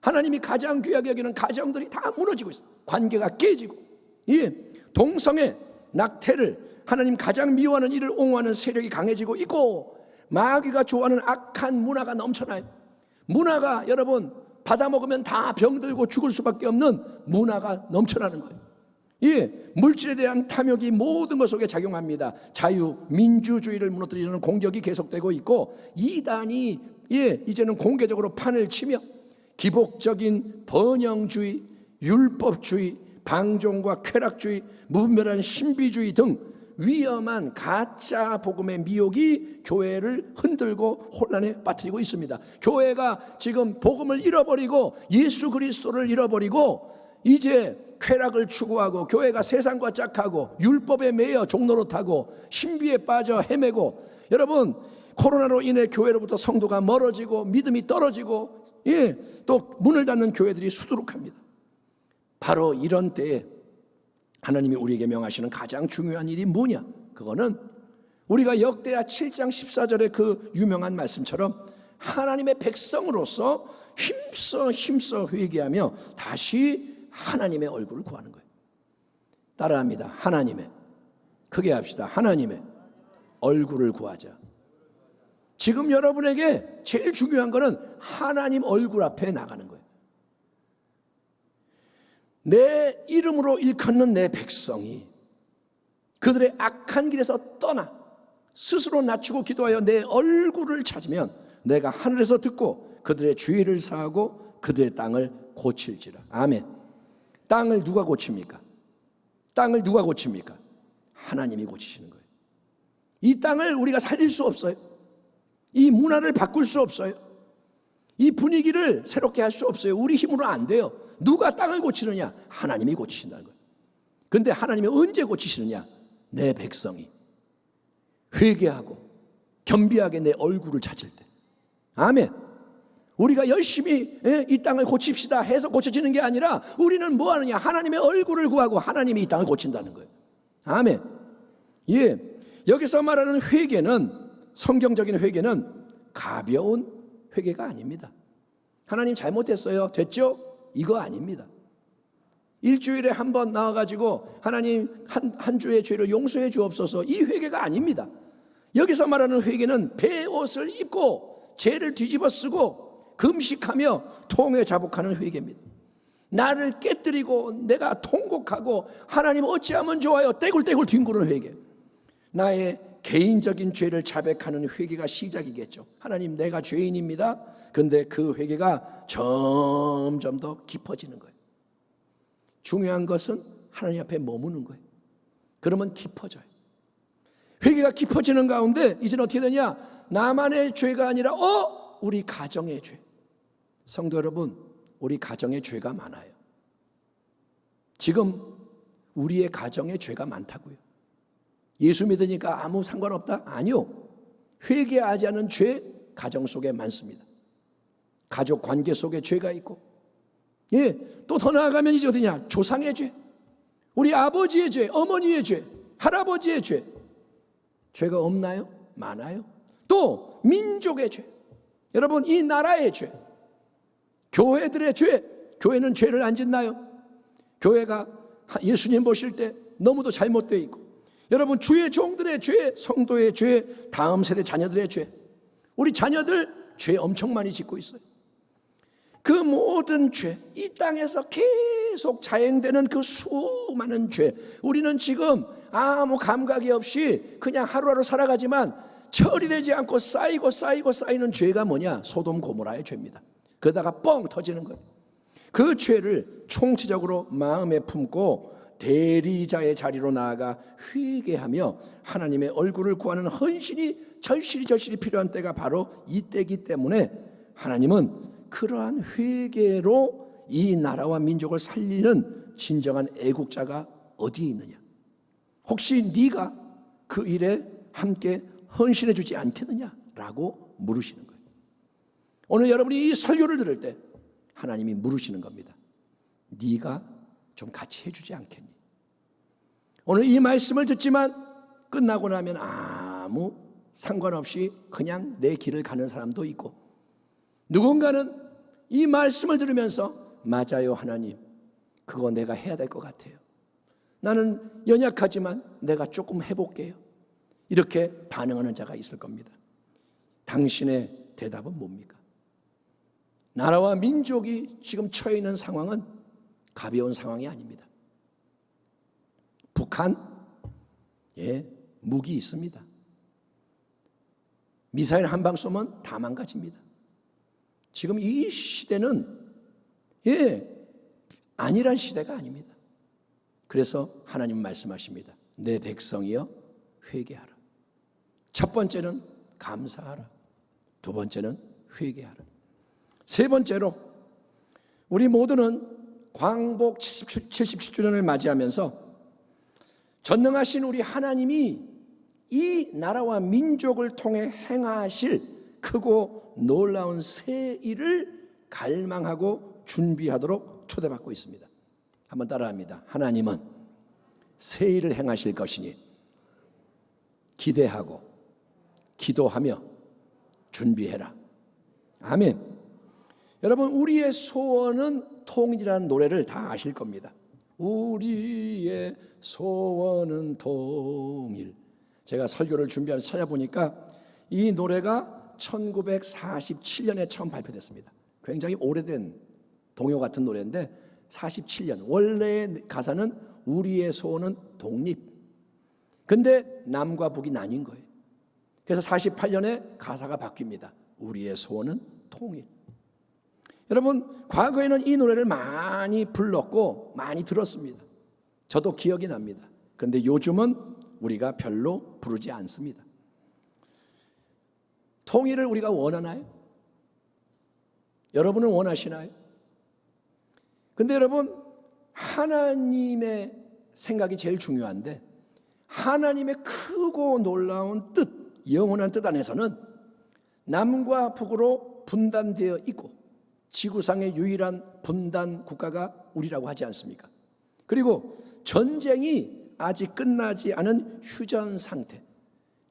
하나님이 가장 귀하게 여기는 가정들이 다 무너지고 있어요. 관계가 깨지고, 동성애, 낙태를 하나님 가장 미워하는 일을 옹호하는 세력이 강해지고 있고, 마귀가 좋아하는 악한 문화가 넘쳐나요. 문화가 여러분 받아먹으면 다 병들고 죽을 수밖에 없는 문화가 넘쳐나는 거예요. 물질에 대한 탐욕이 모든 것 속에 작용합니다. 자유민주주의를 무너뜨리는 공격이 계속되고 있고, 이단이 이제는 공개적으로 판을 치며 기복적인 번영주의, 율법주의, 방종과 쾌락주의, 무분별한 신비주의 등 위험한 가짜 복음의 미혹이 교회를 흔들고 혼란에 빠뜨리고 있습니다. 교회가 지금 복음을 잃어버리고 예수 그리스도를 잃어버리고 이제 쾌락을 추구하고, 교회가 세상과 짝하고 율법에 매여 종노릇하고 신비에 빠져 헤매고, 여러분 코로나로 인해 교회로부터 성도가 멀어지고 믿음이 떨어지고, 또 문을 닫는 교회들이 수두룩합니다. 바로 이런 때에 하나님이 우리에게 명하시는 가장 중요한 일이 뭐냐? 그거는 우리가 역대하 7장 14절의 그 유명한 말씀처럼 하나님의 백성으로서 힘써 회개하며 다시 하나님의 얼굴을 구하는 거예요. 따라합니다. 하나님의, 크게 합시다. 하나님의 얼굴을 구하자. 지금 여러분에게 제일 중요한 거는 하나님 얼굴 앞에 나가는 거예요. 내 이름으로 일컫는 내 백성이 그들의 악한 길에서 떠나 스스로 낮추고 기도하여 내 얼굴을 찾으면 내가 하늘에서 듣고 그들의 죄를 사하고 그들의 땅을 고칠지라. 아멘. 땅을 누가 고칩니까? 땅을 누가 고칩니까? 하나님이 고치시는 거예요. 이 땅을 우리가 살릴 수 없어요. 이 문화를 바꿀 수 없어요. 이 분위기를 새롭게 할 수 없어요. 우리 힘으로 안 돼요. 누가 땅을 고치느냐? 하나님이 고치신다는 거예요. 근데 하나님이 언제 고치시느냐? 내 백성이 회개하고 겸비하게 내 얼굴을 찾을 때. 아멘. 우리가 열심히 이 땅을 고칩시다 해서 고쳐지는 게 아니라 우리는 뭐 하느냐? 하나님의 얼굴을 구하고 하나님이 이 땅을 고친다는 거예요. 아멘. 여기서 말하는 회개는, 성경적인 회개는 가벼운 회개가 아닙니다. 하나님 잘못했어요. 됐죠? 이거 아닙니다. 일주일에 한 번 나와가지고 하나님 한 주의 죄를 용서해 주옵소서, 이 회개가 아닙니다. 여기서 말하는 회개는 베옷을 입고 죄를 뒤집어 쓰고 금식하며 통에 자복하는 회개입니다. 나를 깨뜨리고 내가 통곡하고 하나님 어찌하면 좋아요 떼굴떼굴 뒹구는 회개, 나의 개인적인 죄를 자백하는 회개가 시작이겠죠. 하나님 내가 죄인입니다. 그런데 그 회개가 점점 더 깊어지는 거예요. 중요한 것은 하나님 앞에 머무는 거예요. 그러면 깊어져요. 회개가 깊어지는 가운데 이제는 어떻게 되냐, 나만의 죄가 아니라 우리 가정의 죄. 성도 여러분, 우리 가정에 죄가 많아요. 지금 우리의 가정에 죄가 많다고요. 예수 믿으니까 아무 상관없다? 아니요. 회개하지 않은 죄 가정 속에 많습니다. 가족 관계 속에 죄가 있고, 또 더 나아가면 이제 어디냐, 조상의 죄, 우리 아버지의 죄, 어머니의 죄, 할아버지의 죄. 죄가 없나요? 많아요. 또 민족의 죄, 여러분 이 나라의 죄, 교회들의 죄. 교회는 죄를 안 짓나요? 교회가 예수님 보실 때 너무도 잘못되어 있고, 여러분 주의 종들의 죄, 성도의 죄, 다음 세대 자녀들의 죄, 우리 자녀들 죄 엄청 많이 짓고 있어요. 그 모든 죄, 이 땅에서 계속 자행되는 그 수많은 죄, 우리는 지금 아무 감각이 없이 그냥 하루하루 살아가지만 처리되지 않고 쌓이는 죄가 뭐냐, 소돔 고모라의 죄입니다. 그러다가 뻥 터지는 거예요. 그 죄를 총체적으로 마음에 품고 대리자의 자리로 나아가 회개하며 하나님의 얼굴을 구하는 헌신이 절실히 필요한 때가 바로 이때이기 때문에 하나님은 그러한 회개로 이 나라와 민족을 살리는 진정한 애국자가 어디에 있느냐, 혹시 네가 그 일에 함께 헌신해 주지 않겠느냐라고 물으시는 거예요. 오늘 여러분이 이 설교를 들을 때 하나님이 물으시는 겁니다. 네가 좀 같이 해주지 않겠니? 오늘 이 말씀을 듣지만 끝나고 나면 아무 상관없이 그냥 내 길을 가는 사람도 있고, 누군가는 이 말씀을 들으면서 맞아요 하나님, 그거 내가 해야 될 것 같아요. 나는 연약하지만 내가 조금 해볼게요. 이렇게 반응하는 자가 있을 겁니다. 당신의 대답은 뭡니까? 나라와 민족이 지금 처해 있는 상황은 가벼운 상황이 아닙니다. 북한, 무기 있습니다. 미사일 한 방 쏘면 다 망가집니다. 지금 이 시대는 안일한 시대가 아닙니다. 그래서 하나님 말씀하십니다. 내 백성이여 회개하라. 첫 번째는 감사하라. 두 번째는 회개하라. 세 번째로 우리 모두는 광복 77주년을 맞이하면서 전능하신 우리 하나님이 이 나라와 민족을 통해 행하실 크고 놀라운 새 일을 갈망하고 준비하도록 초대받고 있습니다. 한번 따라합니다. 하나님은 새 일을 행하실 것이니 기대하고 기도하며 준비해라. 아멘. 여러분, 우리의 소원은 통일이라는 노래를 다 아실 겁니다. 우리의 소원은 통일. 제가 설교를 준비하면서 찾아보니까 이 노래가 1947년에 처음 발표됐습니다. 굉장히 오래된 동요 같은 노래인데 47년, 원래의 가사는 우리의 소원은 독립. 근데 남과 북이 나뉜 거예요. 그래서 48년에 가사가 바뀝니다. 우리의 소원은 통일. 여러분, 과거에는 이 노래를 많이 불렀고 많이 들었습니다. 저도 기억이 납니다. 그런데 요즘은 우리가 별로 부르지 않습니다. 통일을 우리가 원하나요? 여러분은 원하시나요? 근데 여러분, 하나님의 생각이 제일 중요한데, 하나님의 크고 놀라운 뜻, 영원한 뜻 안에서는 남과 북으로 분단되어 있고 지구상의 유일한 분단 국가가 우리라고 하지 않습니까? 그리고 전쟁이 아직 끝나지 않은 휴전 상태.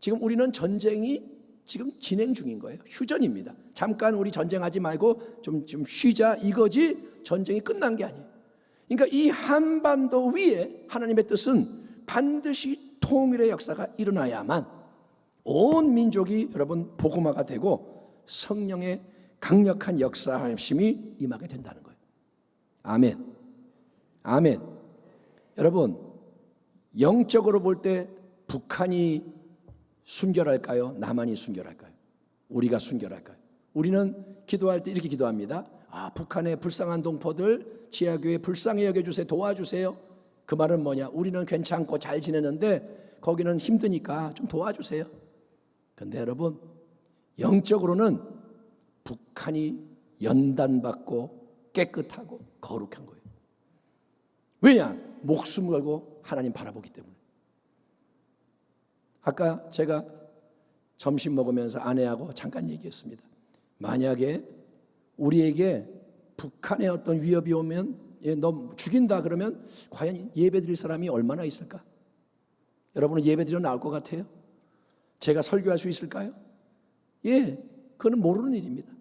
지금 우리는 전쟁이 지금 진행 중인 거예요. 휴전입니다. 잠깐 우리 전쟁하지 말고 좀 쉬자 이거지, 전쟁이 끝난 게 아니에요. 그러니까 이 한반도 위에 하나님의 뜻은 반드시 통일의 역사가 일어나야만 온 민족이 여러분 복음화가 되고 성령의 강력한 역사하심이 임하게 된다는 거예요. 아멘. 아멘. 여러분, 영적으로 볼 때 북한이 순결할까요? 남한이 순결할까요? 우리가 순결할까요? 우리는 기도할 때 이렇게 기도합니다. 북한의 불쌍한 동포들 지하교회 불쌍히 여겨주세요. 도와주세요. 그 말은 뭐냐? 우리는 괜찮고 잘 지내는데 거기는 힘드니까 좀 도와주세요. 그런데 여러분, 영적으로는 북한이 연단받고 깨끗하고 거룩한 거예요. 왜냐? 목숨 걸고 하나님 바라보기 때문에. 아까 제가 점심 먹으면서 아내하고 잠깐 얘기했습니다. 만약에 우리에게 북한의 어떤 위협이 오면 너 죽인다 그러면 과연 예배드릴 사람이 얼마나 있을까? 여러분은 예배드려 나올 것 같아요? 제가 설교할 수 있을까요? 그건 모르는 일입니다.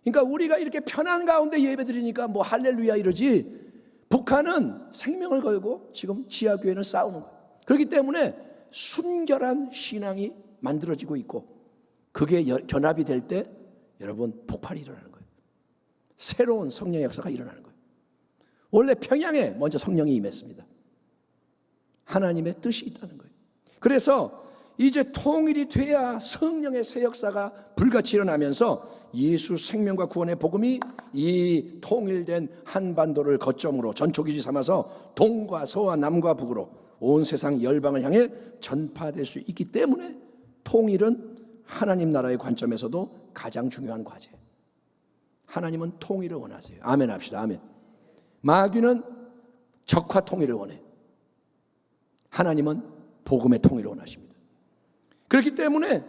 그러니까 우리가 이렇게 편한 가운데 예배드리니까 뭐 할렐루야 이러지, 북한은 생명을 걸고 지금 지하교회는 싸우는 거예요. 그렇기 때문에 순결한 신앙이 만들어지고 있고, 그게 견합이 될 때 여러분 폭발이 일어나는 거예요. 새로운 성령의 역사가 일어나는 거예요. 원래 평양에 먼저 성령이 임했습니다. 하나님의 뜻이 있다는 거예요. 그래서 이제 통일이 돼야 성령의 새 역사가 불같이 일어나면서 예수 생명과 구원의 복음이 이 통일된 한반도를 거점으로 전초기지 삼아서 동과 서와 남과 북으로 온 세상 열방을 향해 전파될 수 있기 때문에 통일은 하나님 나라의 관점에서도 가장 중요한 과제예요. 하나님은 통일을 원하세요. 아멘 합시다. 아멘. 마귀는 적화 통일을 원해요. 하나님은 복음의 통일을 원하십니다. 그렇기 때문에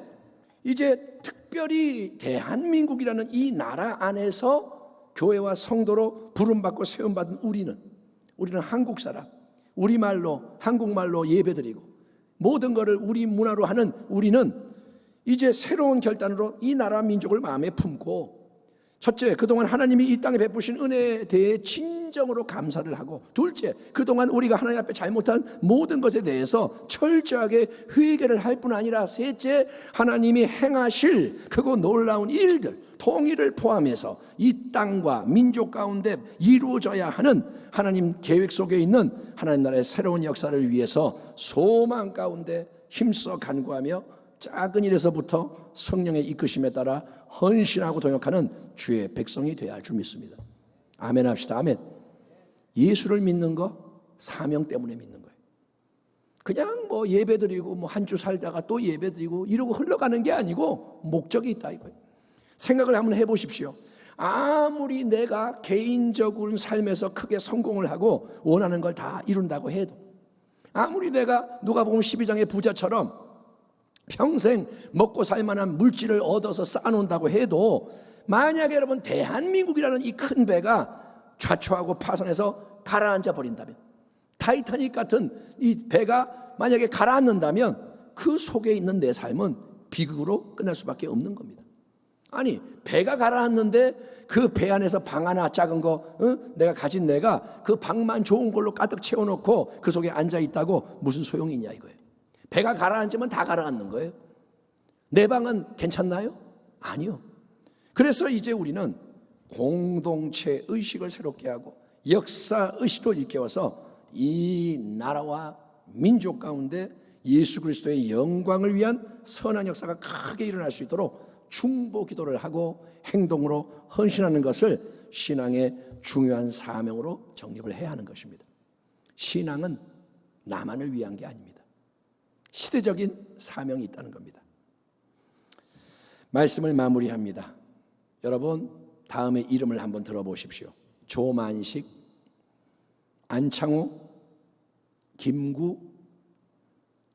이제 특별히 대한민국이라는 이 나라 안에서 교회와 성도로 부름받고 세움받은 우리는 한국 사람, 우리말로 한국말로 예배드리고 모든 것을 우리 문화로 하는 우리는 이제 새로운 결단으로 이 나라 민족을 마음에 품고, 첫째, 그동안 하나님이 이 땅에 베푸신 은혜에 대해 진정으로 감사를 하고, 둘째, 그동안 우리가 하나님 앞에 잘못한 모든 것에 대해서 철저하게 회개를 할 뿐 아니라, 셋째, 하나님이 행하실 크고 놀라운 일들, 통일을 포함해서 이 땅과 민족 가운데 이루어져야 하는 하나님 계획 속에 있는 하나님 나라의 새로운 역사를 위해서 소망 가운데 힘써 간구하며 작은 일에서부터 성령의 이끄심에 따라 헌신하고 동역하는 주의 백성이 되어야 할 줄 믿습니다. 아멘 합시다. 아멘. 예수를 믿는 거 사명 때문에 믿는 거예요. 그냥 뭐 예배드리고 뭐 한 주 살다가 또 예배드리고 이러고 흘러가는 게 아니고 목적이 있다 이거예요. 생각을 한번 해보십시오. 아무리 내가 개인적인 삶에서 크게 성공을 하고 원하는 걸 다 이룬다고 해도, 아무리 내가 누가복음 12장의 부자처럼 평생 먹고 살 만한 물질을 얻어서 쌓아놓는다고 해도, 만약에 여러분 대한민국이라는 이 큰 배가 좌초하고 파손해서 가라앉아 버린다면, 타이타닉 같은 이 배가 만약에 가라앉는다면 그 속에 있는 내 삶은 비극으로 끝날 수밖에 없는 겁니다. 아니, 배가 가라앉는데 그 배 안에서 방 하나 작은 거, 내가 가진 내가 그 방만 좋은 걸로 가득 채워놓고 그 속에 앉아있다고 무슨 소용이 있냐 이거예요. 배가 가라앉으면 다 가라앉는 거예요. 내 방은 괜찮나요? 아니요. 그래서 이제 우리는 공동체 의식을 새롭게 하고 역사 의식도 일깨워서 이 나라와 민족 가운데 예수 그리스도의 영광을 위한 선한 역사가 크게 일어날 수 있도록 중보 기도를 하고 행동으로 헌신하는 것을 신앙의 중요한 사명으로 정립을 해야 하는 것입니다. 신앙은 나만을 위한 게 아닙니다. 시대적인 사명이 있다는 겁니다. 말씀을 마무리합니다. 여러분, 다음에 이름을 한번 들어보십시오. 조만식, 안창호, 김구,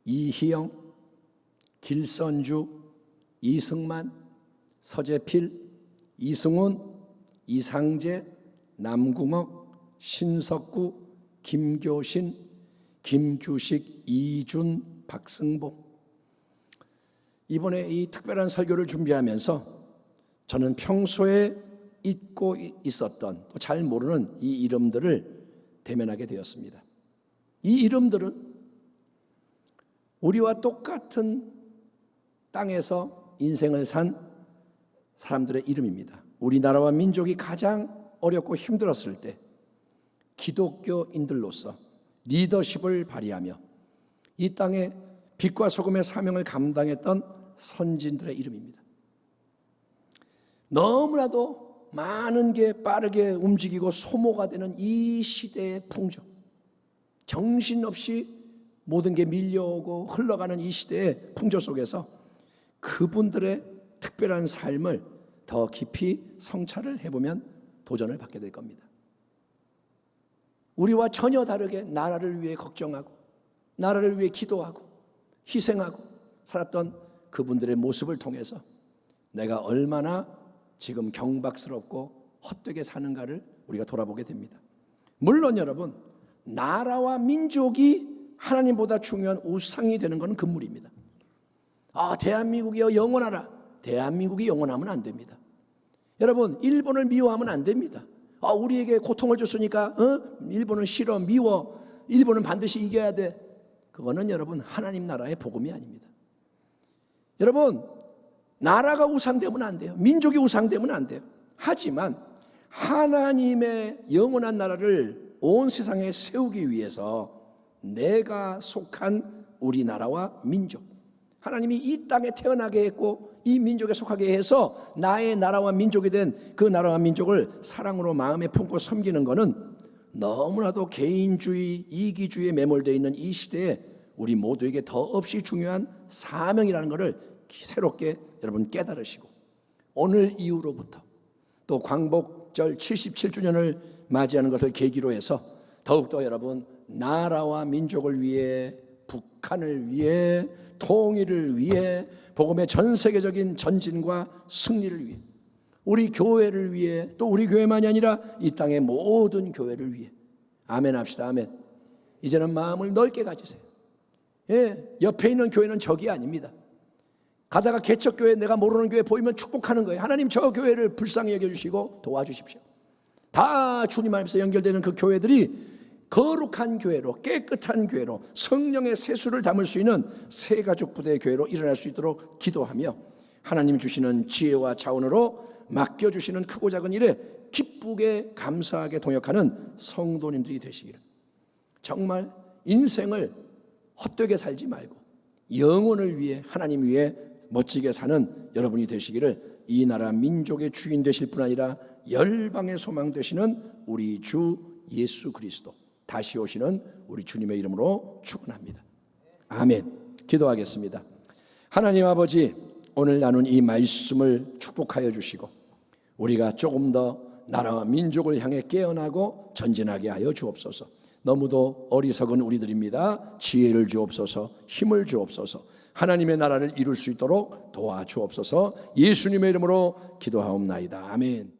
이희영, 길선주, 이승만, 서재필, 이승훈, 이상재, 남궁옥, 신석구, 김교신, 김규식, 이준, 박승복. 이번에 이 특별한 설교를 준비하면서 저는 평소에 잊고 있었던, 또 잘 모르는 이 이름들을 대면하게 되었습니다. 이 이름들은 우리와 똑같은 땅에서 인생을 산 사람들의 이름입니다. 우리나라와 민족이 가장 어렵고 힘들었을 때 기독교인들로서 리더십을 발휘하며 이 땅에 빛과 소금의 사명을 감당했던 선진들의 이름입니다. 너무나도 많은 게 빠르게 움직이고 소모가 되는 이 시대의 풍조, 정신없이 모든 게 밀려오고 흘러가는 이 시대의 풍조 속에서 그분들의 특별한 삶을 더 깊이 성찰을 해보면 도전을 받게 될 겁니다. 우리와 전혀 다르게 나라를 위해 걱정하고 나라를 위해 기도하고 희생하고 살았던 그분들의 모습을 통해서 내가 얼마나 지금 경박스럽고 헛되게 사는가를 우리가 돌아보게 됩니다. 물론 여러분, 나라와 민족이 하나님보다 중요한 우상이 되는 것은 금물입니다. 대한민국이여 영원하라. 대한민국이 영원하면 안 됩니다. 여러분, 일본을 미워하면 안 됩니다. 우리에게 고통을 줬으니까 일본은 싫어, 미워, 일본은 반드시 이겨야 돼. 그거는 여러분 하나님 나라의 복음이 아닙니다. 여러분, 나라가 우상되면 안 돼요. 민족이 우상되면 안 돼요. 하지만 하나님의 영원한 나라를 온 세상에 세우기 위해서 내가 속한 우리나라와 민족, 하나님이 이 땅에 태어나게 했고 이 민족에 속하게 해서 나의 나라와 민족이 된 그 나라와 민족을 사랑으로 마음에 품고 섬기는 것은 너무나도 개인주의, 이기주의에 매몰되어 있는 이 시대에 우리 모두에게 더없이 중요한 사명이라는 것을 새롭게 여러분 깨달으시고, 오늘 이후로부터 또 광복절 77주년을 맞이하는 것을 계기로 해서 더욱더 여러분 나라와 민족을 위해, 북한을 위해, 통일을 위해, 복음의 전 세계적인 전진과 승리를 위해, 우리 교회를 위해, 또 우리 교회만이 아니라 이 땅의 모든 교회를 위해 아멘 합시다. 아멘. 이제는 마음을 넓게 가지세요. 옆에 있는 교회는 적이 아닙니다. 가다가 개척교회, 내가 모르는 교회 보이면 축복하는 거예요. 하나님 저 교회를 불쌍히 여겨주시고 도와주십시오. 다 주님 안에서 연결되는 그 교회들이 거룩한 교회로, 깨끗한 교회로, 성령의 세수를 담을 수 있는 새가족 부대의 교회로 일어날 수 있도록 기도하며 하나님 주시는 지혜와 자원으로 맡겨주시는 크고 작은 일에 기쁘게 감사하게 동역하는 성도님들이 되시기를, 정말 인생을 헛되게 살지 말고 영혼을 위해, 하나님 위해 멋지게 사는 여러분이 되시기를 이 나라 민족의 주인 되실 뿐 아니라 열방의 소망 되시는 우리 주 예수 그리스도, 다시 오시는 우리 주님의 이름으로 축원합니다. 아멘. 기도하겠습니다. 하나님 아버지, 오늘 나눈 이 말씀을 축복하여 주시고 우리가 조금 더 나라와 민족을 향해 깨어나고 전진하게 하여 주옵소서. 너무도 어리석은 우리들입니다. 지혜를 주옵소서, 힘을 주옵소서, 하나님의 나라를 이룰 수 있도록 도와주옵소서. 예수님의 이름으로 기도하옵나이다. 아멘.